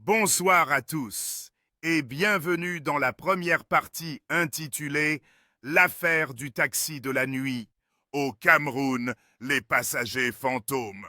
Bonsoir à tous et bienvenue dans la première partie intitulée L'affaire du taxi de la nuit. Au Cameroun, les passagers fantômes.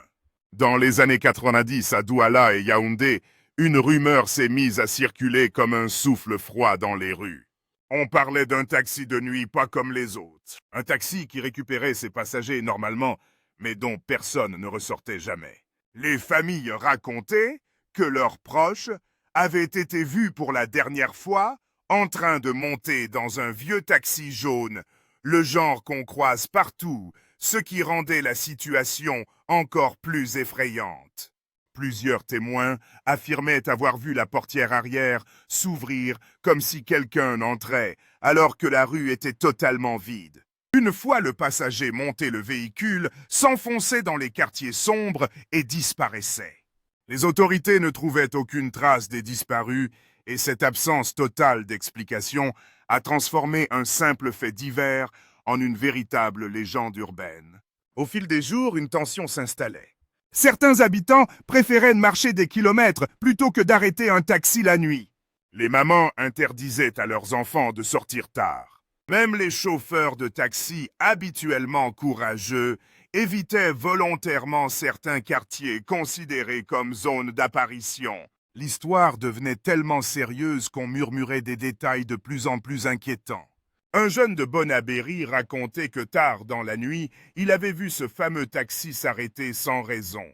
Dans les années 90 à Douala et Yaoundé, une rumeur s'est mise à circuler comme un souffle froid dans les rues. On parlait d'un taxi de nuit pas comme les autres. Un taxi qui récupérait ses passagers normalement, mais dont personne ne ressortait jamais. Les familles racontaient que leurs proches avaient été vus pour la dernière fois en train de monter dans un vieux taxi jaune, le genre qu'on croise partout, ce qui rendait la situation encore plus effrayante. Plusieurs témoins affirmaient avoir vu la portière arrière s'ouvrir comme si quelqu'un entrait, alors que la rue était totalement vide. Une fois le passager monté le véhicule, s'enfonçait dans les quartiers sombres et disparaissait. Les autorités ne trouvaient aucune trace des disparus et cette absence totale d'explication a transformé un simple fait divers en une véritable légende urbaine. Au fil des jours, une tension s'installait. Certains habitants préféraient marcher des kilomètres plutôt que d'arrêter un taxi la nuit. Les mamans interdisaient à leurs enfants de sortir tard. Même les chauffeurs de taxi, habituellement courageux, évitaient volontairement certains quartiers considérés comme zones d'apparition. L'histoire devenait tellement sérieuse qu'on murmurait des détails de plus en plus inquiétants. Un jeune de Bonabéry racontait que tard dans la nuit, il avait vu ce fameux taxi s'arrêter sans raison.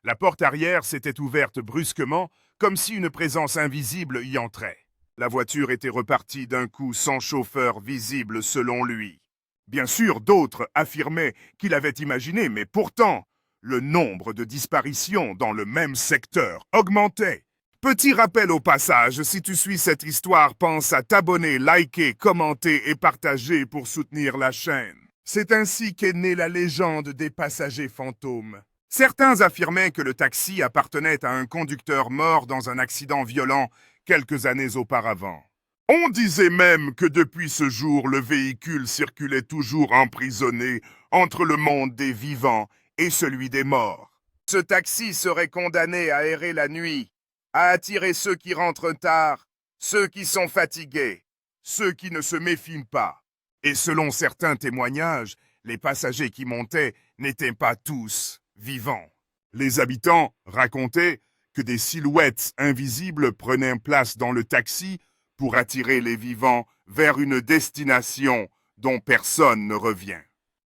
La porte arrière s'était ouverte brusquement, comme si une présence invisible y entrait. La voiture était repartie d'un coup sans chauffeur visible selon lui. Bien sûr, d'autres affirmaient qu'il avait imaginé, mais pourtant, le nombre de disparitions dans le même secteur augmentait. Petit rappel au passage, si tu suis cette histoire, pense à t'abonner, liker, commenter et partager pour soutenir la chaîne. C'est ainsi qu'est née la légende des passagers fantômes. Certains affirmaient que le taxi appartenait à un conducteur mort dans un accident violent quelques années auparavant. On disait même que depuis ce jour, le véhicule circulait toujours emprisonné entre le monde des vivants et celui des morts. Ce taxi serait condamné à errer la nuit, à attirer ceux qui rentrent tard, ceux qui sont fatigués, ceux qui ne se méfient pas. Et selon certains témoignages, les passagers qui montaient n'étaient pas tous vivants. Les habitants racontaient que des silhouettes invisibles prenaient place dans le taxi pour attirer les vivants vers une destination dont personne ne revient.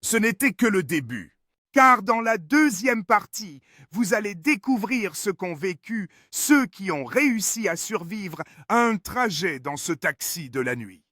Ce n'était que le début, car dans la deuxième partie, vous allez découvrir ce qu'ont vécu ceux qui ont réussi à survivre à un trajet dans ce taxi de la nuit.